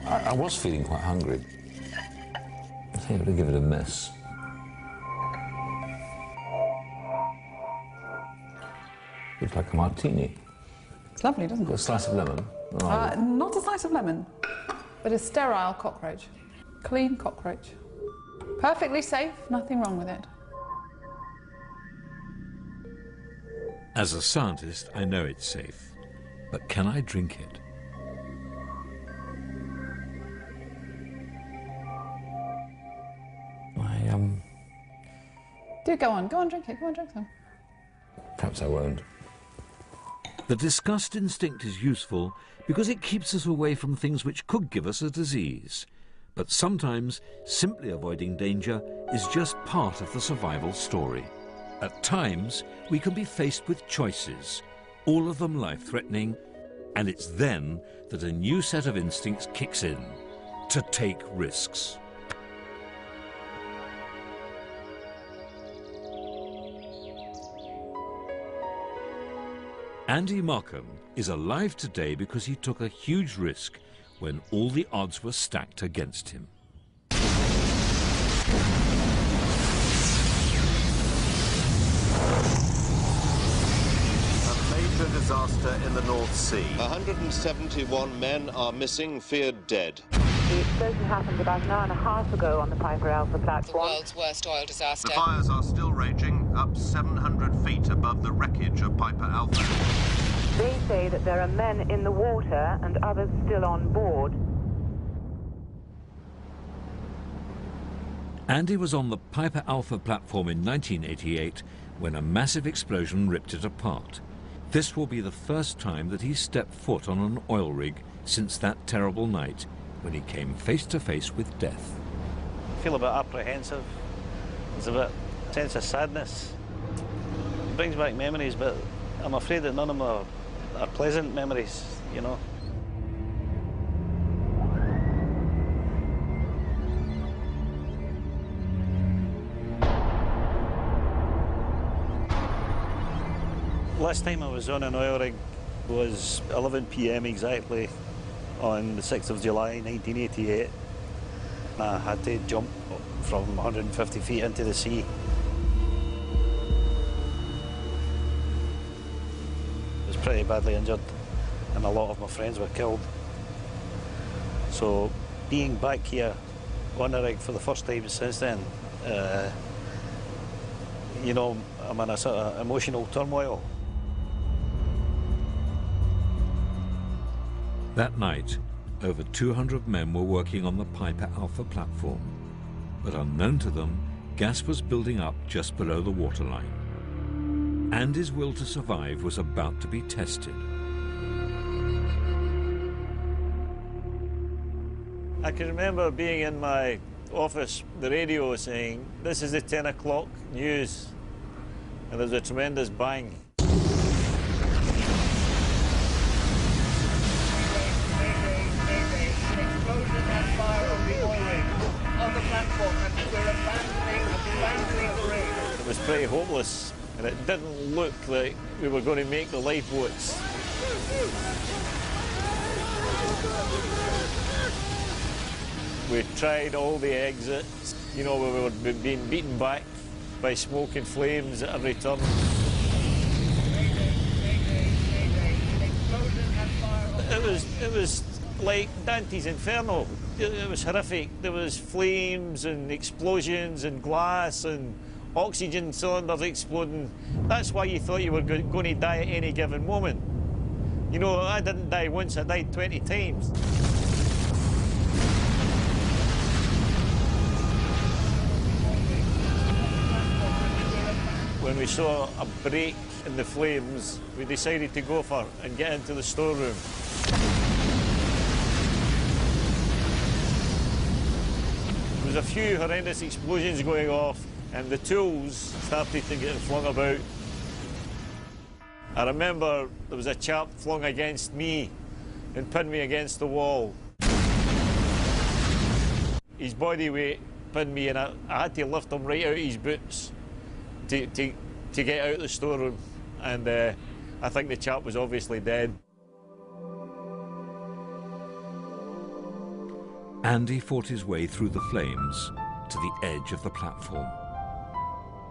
I was feeling quite hungry. I think I'm going to give it a miss. Looks like a martini. It's lovely, doesn't it? Got a slice of lemon? Not a slice of lemon, but a sterile cockroach. Clean cockroach. Perfectly safe, nothing wrong with it. As a scientist, I know it's safe, but can I drink it? Do go on, drink it, go on, drink some. Perhaps I won't. The disgust instinct is useful because it keeps us away from things which could give us a disease. But sometimes, simply avoiding danger is just part of the survival story. At times, we can be faced with choices, all of them life-threatening, and it's then that a new set of instincts kicks in, to take risks. Andy Markham is alive today because he took a huge risk when all the odds were stacked against him. A major disaster in the North Sea. 171 men are missing, feared dead. The explosion happened about an hour and a half ago on the Piper Alpha platform. The world's worst oil disaster. The fires are still raging up 700 feet above the wreckage of Piper Alpha. They say that there are men in the water and others still on board. Andy was on the Piper Alpha platform in 1988 when a massive explosion ripped it apart. This will be the first time that he's stepped foot on an oil rig since that terrible night when he came face to face with death. I feel a bit apprehensive. There's a bit sense of sadness. It brings back memories, but I'm afraid that none of them are pleasant memories, you know. Last time I was on an oil rig was 11 p.m. exactly on the 6th of July 1988. I had to jump from 150 feet into the sea. I was pretty badly injured and a lot of my friends were killed. So being back here on a rig for the first time since then, you know, I'm in a sort of emotional turmoil. That night, over 200 men were working on the Piper Alpha platform. But unknown to them, gas was building up just below the waterline. Andy's will to survive was about to be tested. I can remember being in my office, the radio saying, "This is the 10 o'clock news," and there's a tremendous bang. It was pretty hopeless, and it didn't look like we were going to make the lifeboats. We tried all the exits, you know, we were being beaten back by smoke and flames at every turn. It was like Dante's Inferno. It was horrific. There was flames and explosions and glass and oxygen cylinders exploding. That's why you thought you were going to die at any given moment. You know, I didn't die once, I died 20 times. When we saw a break in the flames, we decided to go for it and get into the storeroom. There was a few horrendous explosions going off and the tools started to get flung about. I remember there was a chap flung against me and pinned me against the wall. His body weight pinned me and I had to lift him right out of his boots to get out of the storeroom, and I think the chap was obviously dead. Andy fought his way through the flames to the edge of the platform.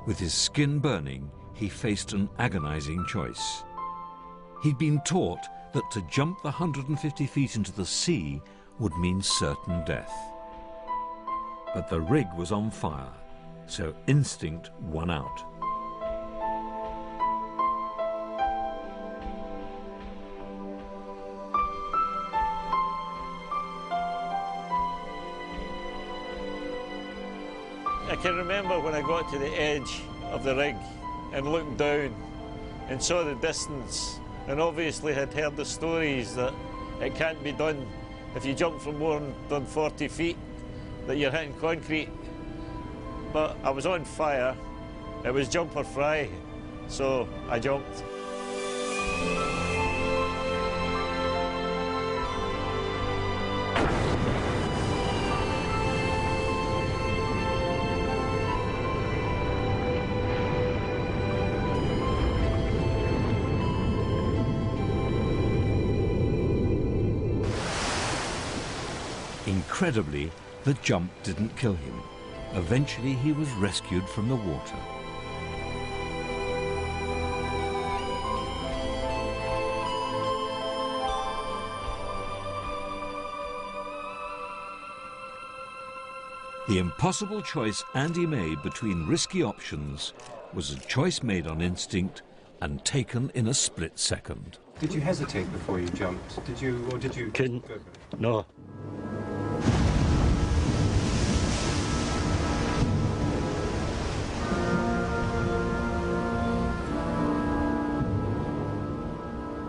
With his skin burning, he faced an agonizing choice. He'd been taught that to jump the 150 feet into the sea would mean certain death. But the rig was on fire, so instinct won out. I can remember when I got to the edge of the rig and looked down and saw the distance, and obviously had heard the stories that it can't be done if you jump from more than 40 feet, that you're hitting concrete. But I was on fire, it was jump or fry, so I jumped. Incredibly, the jump didn't kill him. Eventually, he was rescued from the water. The impossible choice Andy made between risky options was a choice made on instinct and taken in a split second. Did you hesitate before you jumped? Did you, or did you? Couldn't. No.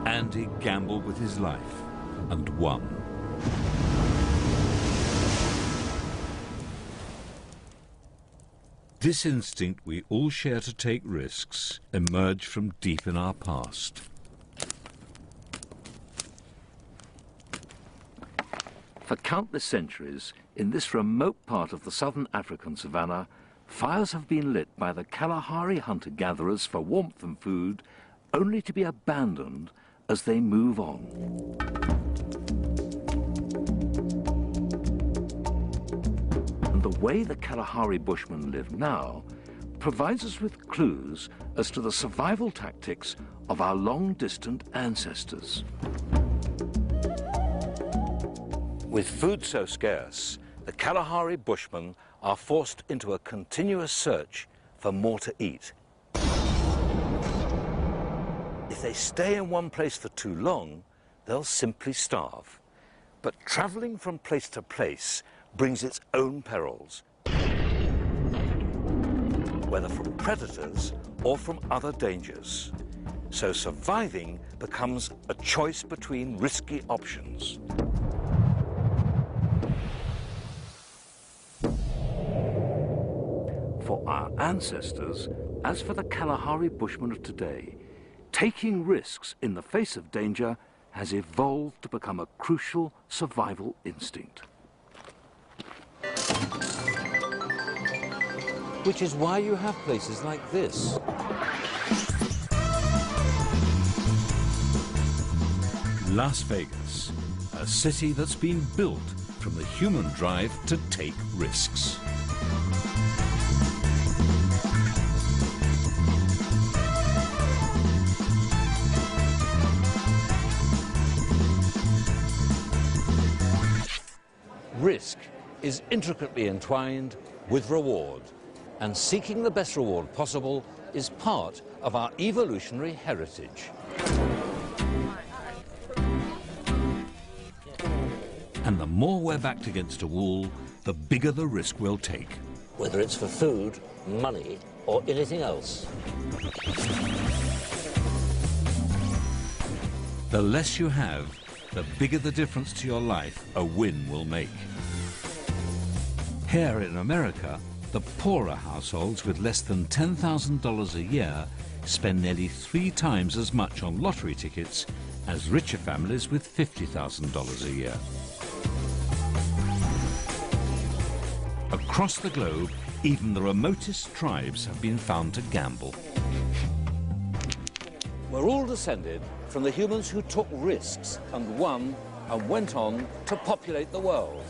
Andy gambled with his life and won. This instinct we all share to take risks emerged from deep in our past. For countless centuries, in this remote part of the southern African savannah, fires have been lit by the Kalahari hunter-gatherers for warmth and food, only to be abandoned as they move on. And the way the Kalahari Bushmen live now provides us with clues as to the survival tactics of our long-distant ancestors. With food so scarce, the Kalahari Bushmen are forced into a continuous search for more to eat. If they stay in one place for too long, they'll simply starve. But traveling from place to place brings its own perils, whether from predators or from other dangers. So surviving becomes a choice between risky options. For our ancestors, as for the Kalahari Bushmen of today, taking risks in the face of danger has evolved to become a crucial survival instinct. Which is why you have places like this. Las Vegas, a city that's been built from the human drive to take risks. Risk is intricately entwined with reward, and seeking the best reward possible is part of our evolutionary heritage. And the more we're backed against a wall, the bigger the risk we'll take. Whether it's for food, money, or anything else. The less you have, the bigger the difference to your life a win will make. Here in America, the poorer households with less than $10,000 a year spend nearly 3 times as much on lottery tickets as richer families with $50,000 a year. Across the globe, even the remotest tribes have been found to gamble. We're all descended from the humans who took risks and won and went on to populate the world.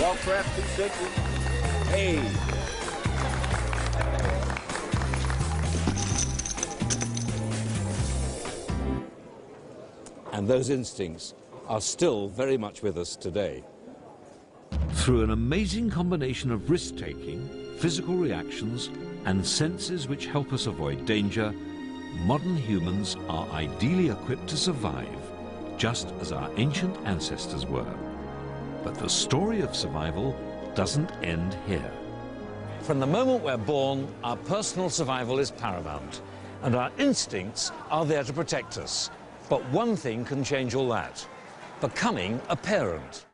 Walk prep 260. Hey. And those instincts are still very much with us today. Through an amazing combination of risk-taking, physical reactions, and senses which help us avoid danger, modern humans are ideally equipped to survive, just as our ancient ancestors were. But the story of survival doesn't end here. From the moment we're born, our personal survival is paramount, and our instincts are there to protect us. But one thing can change all that: becoming a parent.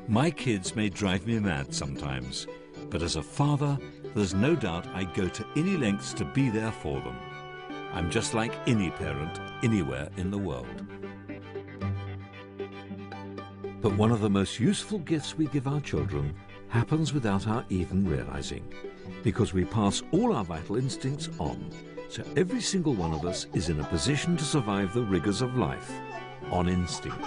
My kids may drive me mad sometimes, but as a father, there's no doubt I go to any lengths to be there for them. I'm just like any parent anywhere in the world. But one of the most useful gifts we give our children happens without our even realizing, because we pass all our vital instincts on, so every single one of us is in a position to survive the rigors of life on instinct.